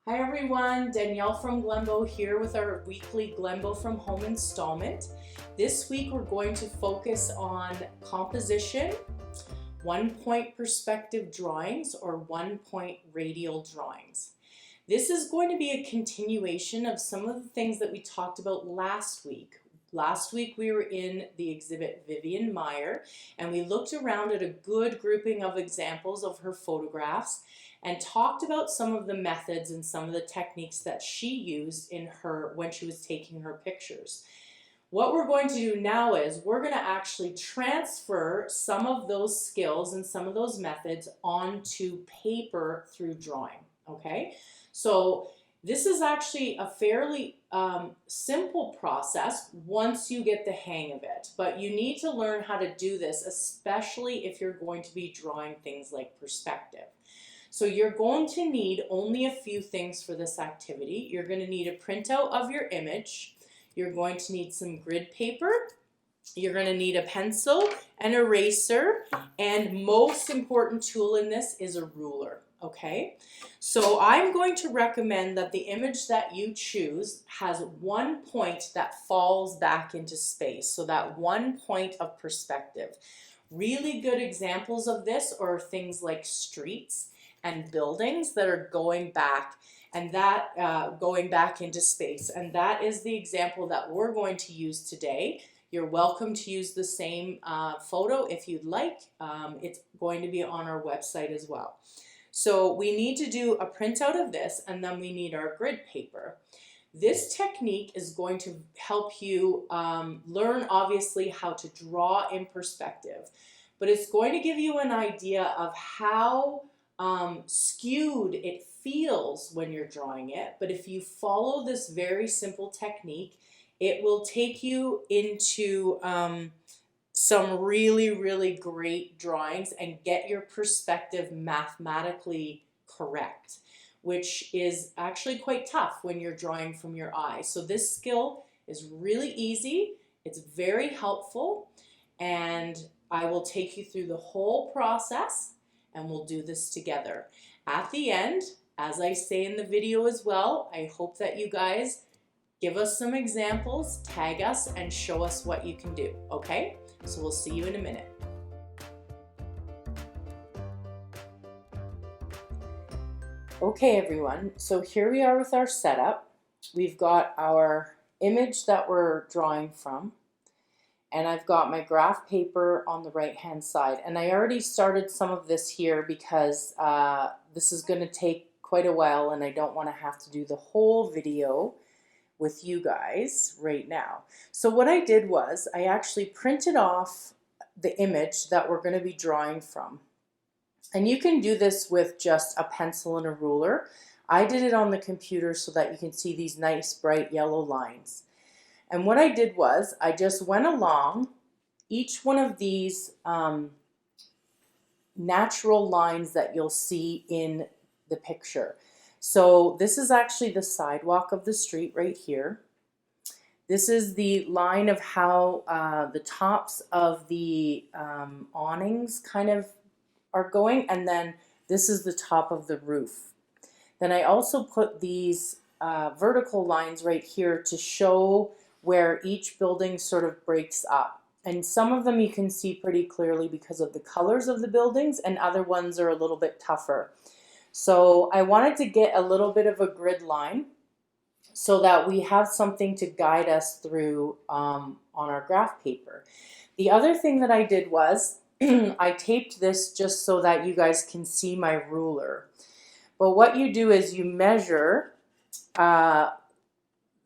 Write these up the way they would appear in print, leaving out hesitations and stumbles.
Hi everyone, Danielle from Glenbow here with our weekly Glenbow from Home installment. This week we're going to focus on composition, one-point perspective drawings, or one-point radial drawings. This is going to be a continuation of some of the things that we talked about last week. Last week we were in the exhibit Vivian Meyer and we looked around at a good grouping of examples of her photographs and talked about some of the methods and some of the techniques that she used when she was taking her pictures. What we're going to do now is we're going to actually transfer some of those skills and some of those methods onto paper through drawing, okay? So this is actually a fairly simple process once you get the hang of it, but you need to learn how to do this, especially if you're going to be drawing things like perspective. So you're going to need only a few things for this activity. You're going to need a printout of your image. You're going to need some grid paper. You're going to need a pencil, an eraser, and most important tool in this is a ruler, okay? So I'm going to recommend that the image that you choose has one point that falls back into space, so that one point of perspective. Really good examples of this are things like streets and buildings that are going back going back into space, and that is the example that we're going to use today. You're welcome to use the same photo if you'd like. It's going to be on our website as well. So we need to do a printout of this, and then we need our grid paper. This technique is going to help you learn, obviously, how to draw in perspective, but it's going to give you an idea of how skewed it feels when you're drawing it. But if you follow this very simple technique, it will take you into some really great drawings and get your perspective mathematically correct, which is actually quite tough when you're drawing from your eye. So this skill is really easy, it's very helpful, and I will take you through the whole process and we'll do this together. At the end, as I say in the video as well, I hope that you guys give us some examples, tag us, and show us what you can do, okay? So we'll see you in a minute. Okay everyone, so here we are with our setup. We've got our image that we're drawing from, and I've got my graph paper on the right hand side, and I already started some of this here because this is going to take quite a while and I don't want to have to do the whole video with you guys right now. So what I did was I actually printed off the image that we're going to be drawing from, and you can do this with just a pencil and a ruler. I did it on the computer so that you can see these nice bright yellow lines. And what I did was I just went along each one of these natural lines that you'll see in the picture. So this is actually the sidewalk of the street right here. This is the line of how the tops of the awnings kind of are going, and then this is the top of the roof. Then I also put these vertical lines right here to show where each building sort of breaks up. And some of them you can see pretty clearly because of the colors of the buildings, and other ones are a little bit tougher. So I wanted to get a little bit of a grid line so that we have something to guide us through on our graph paper. The other thing that I did was I taped this just so that you guys can see my ruler. But what you do is you measure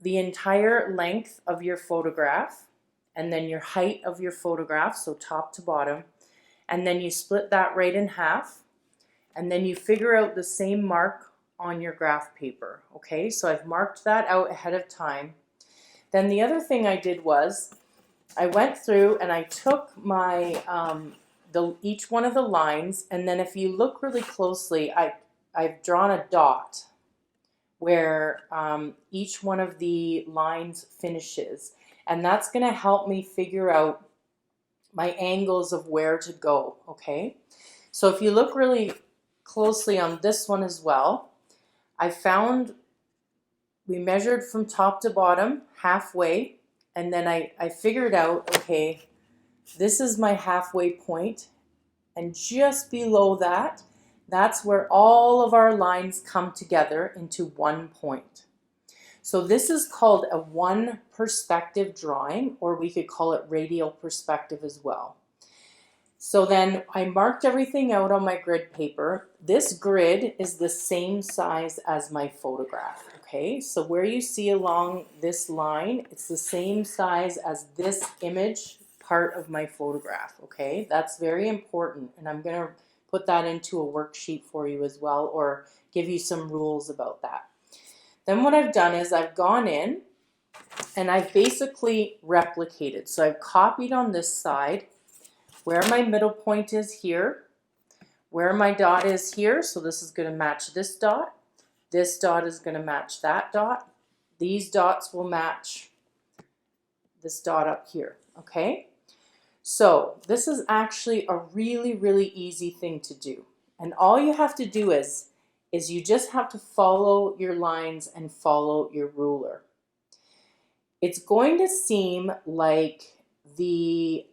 the entire length of your photograph, and then your height of your photograph, so top to bottom, and then you split that right in half, and then you figure out the same mark on your graph paper, okay? So I've marked that out ahead of time. Then the other thing I did was I went through and I took my each one of the lines, and then if you look really closely, I've drawn a dot where each one of the lines finishes, and that's going to help me figure out my angles of where to go, okay? So if you look really closely on this one as well, I found we measured from top to bottom halfway, and then I figured out, okay, this is my halfway point, and just below that, that's where all of our lines come together into one point. So this is called a one perspective drawing, or we could call it radial perspective as well. So then I marked everything out on my grid paper. This grid is the same size as my photograph, okay? So where you see along this line, it's the same size as this image part of my photograph, okay? That's very important, and I'm gonna put that into a worksheet for you as well, or give you some rules about that. Then what I've done is I've gone in and I've basically replicated. So I've copied on this side where my middle point is here, where my dot is here, so this is going to match this dot is going to match that dot, these dots will match this dot up here, okay? So this is actually a really, really easy thing to do. And all you have to do is you just have to follow your lines and follow your ruler. It's going to seem like the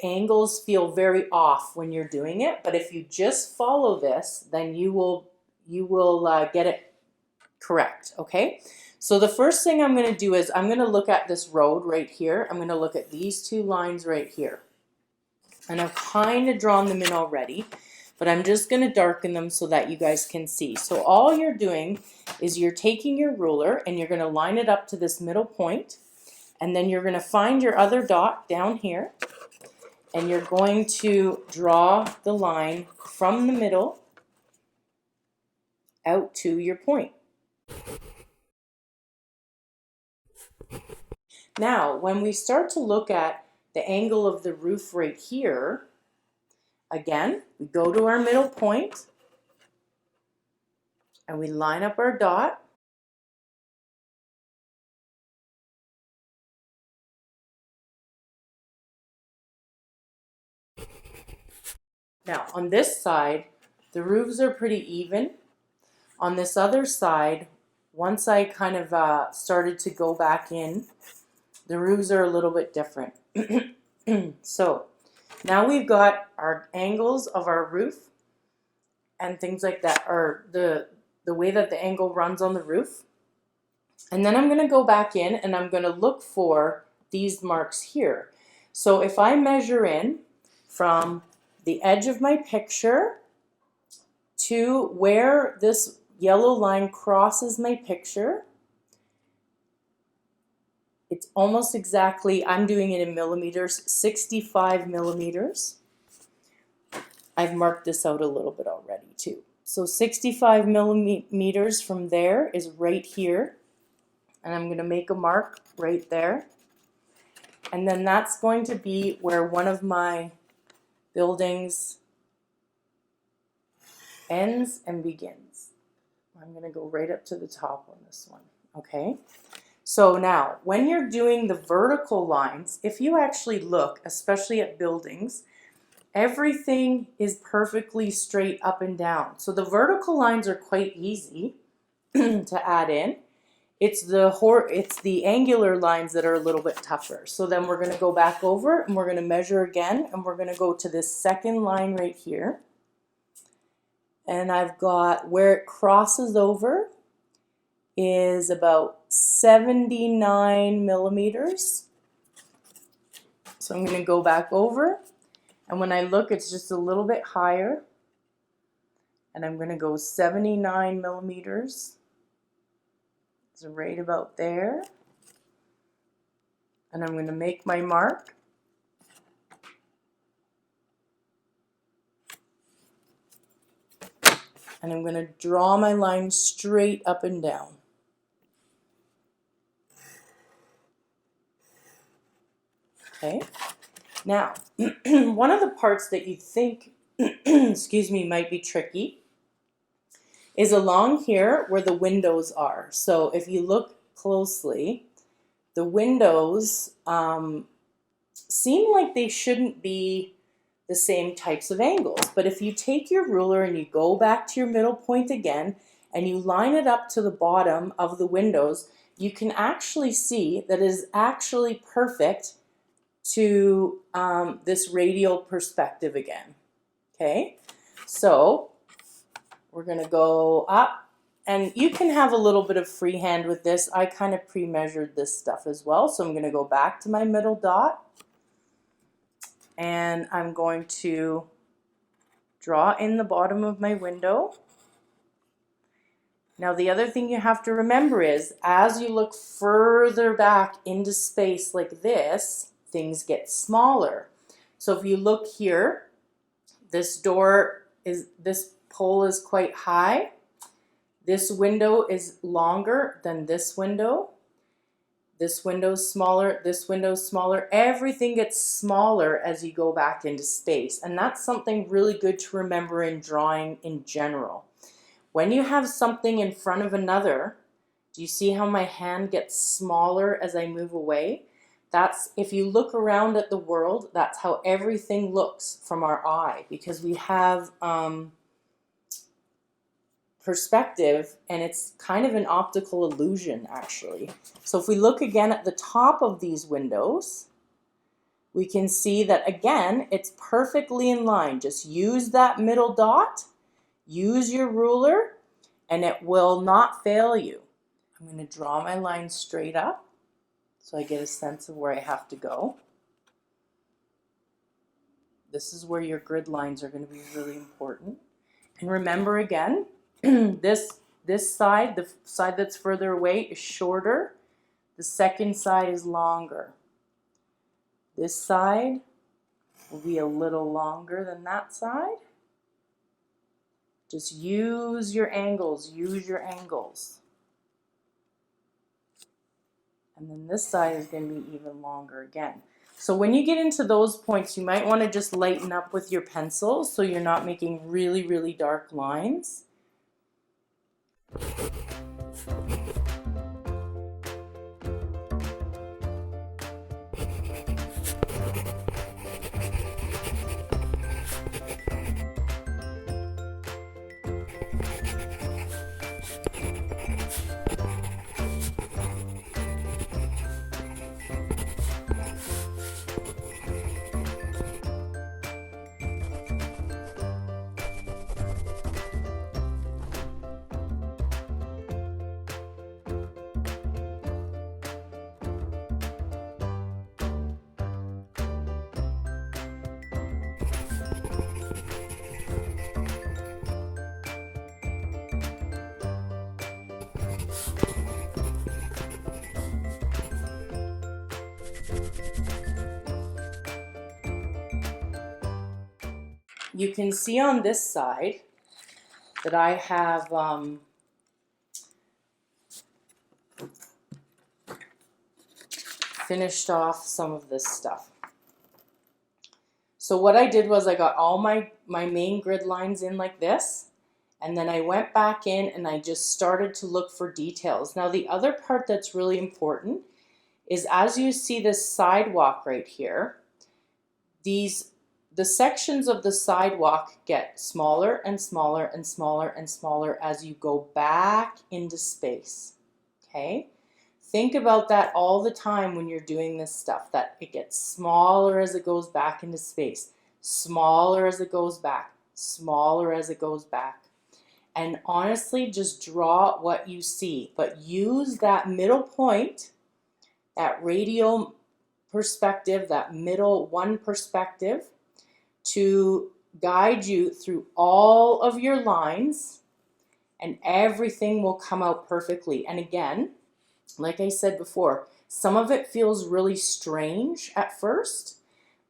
angles feel very off when you're doing it, but if you just follow this, then you will get it correct, okay? So the first thing I'm going to do is I'm going to look at this road right here. I'm going to look at these two lines right here. And I've kind of drawn them in already, but I'm just going to darken them so that you guys can see. So all you're doing is you're taking your ruler and you're going to line it up to this middle point, and then you're going to find your other dot down here, and you're going to draw the line from the middle out to your point. Now, when we start to look at the angle of the roof right here, again, we go to our middle point and we line up our dot. Now, on this side, the roofs are pretty even. On this other side, once I kind of started to go back in, the roofs are a little bit different. So now we've got our angles of our roof and things like that, or the way that the angle runs on the roof. And then I'm going to go back in and I'm going to look for these marks here. So if I measure in from the edge of my picture to where this yellow line crosses my picture, it's almost exactly, I'm doing it in millimeters, 65 millimeters. I've marked this out a little bit already too. So 65 millimeters from there is right here. And I'm going to make a mark right there. And then that's going to be where one of my buildings ends and begins. I'm going to go right up to the top on this one. Okay. So now, when you're doing the vertical lines, if you actually look, especially at buildings, everything is perfectly straight up and down. So the vertical lines are quite easy to add in. It's the angular lines that are a little bit tougher. So then we're going to go back over and we're going to measure again, and we're going to go to this second line right here. And I've got where it crosses over is about 79 millimeters. So I'm going to go back over, and when I look, it's just a little bit higher. And I'm going to go 79 millimeters. It's right about there. And I'm going to make my mark. And I'm going to draw my line straight up and down. Okay. Now, one of the parts that you think, excuse me, might be tricky is along here where the windows are. So if you look closely, the windows seem like they shouldn't be the same types of angles. But if you take your ruler and you go back to your middle point again and you line it up to the bottom of the windows, you can actually see that it is actually perfect to this radial perspective again. Okay, so we're going to go up, and you can have a little bit of freehand with this. I kind of pre-measured this stuff as well, so I'm going to go back to my middle dot, and I'm going to draw in the bottom of my window. Now the other thing you have to remember is, as you look further back into space like this, things get smaller. So if you look here, this pole is quite high. This window is longer than this window. This window's smaller, this window's smaller. Everything gets smaller as you go back into space. And that's something really good to remember in drawing in general. When you have something in front of another, do you see how my hand gets smaller as I move away? That's, if you look around at the world, that's how everything looks from our eye, because we have perspective, and it's kind of an optical illusion actually. So if we look again at the top of these windows, we can see that again, it's perfectly in line. Just use that middle dot, use your ruler, and it will not fail you. I'm going to draw my line straight up so I get a sense of where I have to go. This is where your grid lines are going to be really important. And remember again, this side, the side that's further away, is shorter. The second side is longer. This side will be a little longer than that side. Just use your angles, use your angles. And then this side is going to be even longer again. So when you get into those points, you might want to just lighten up with your pencil so you're not making really, really dark lines. You can see on this side that I have finished off some of this stuff. So what I did was I got all my main grid lines in like this, and then I went back in and I just started to look for details. Now the other part that's really important is, as you see this sidewalk right here, the sections of the sidewalk get smaller and smaller and smaller and smaller as you go back into space, okay? Think about that all the time when you're doing this stuff, that it gets smaller as it goes back into space, smaller as it goes back, smaller as it goes back. And honestly, just draw what you see, but use that middle point, that radial perspective, that middle one perspective, to guide you through all of your lines, and everything will come out perfectly. And again, like I said before, some of it feels really strange at first,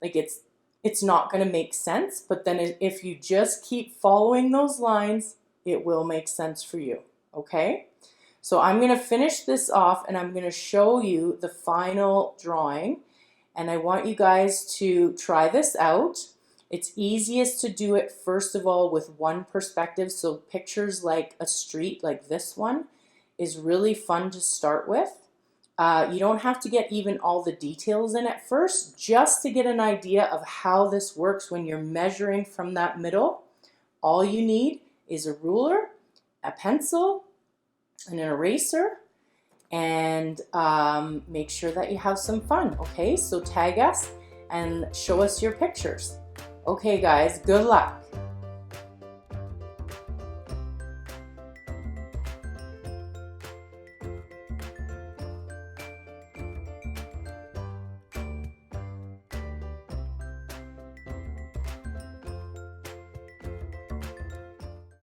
like it's not going to make sense, but then if you just keep following those lines, it will make sense for you, okay? So I'm going to finish this off and I'm going to show you the final drawing, and I want you guys to try this out. It's easiest to do it first of all with one perspective, so pictures like a street like this one is really fun to start with. You don't have to get even all the details in at first, just to get an idea of how this works when you're measuring from that middle. All you need is a ruler, a pencil, and an eraser, and make sure that you have some fun, okay? So tag us and show us your pictures. Okay guys, good luck.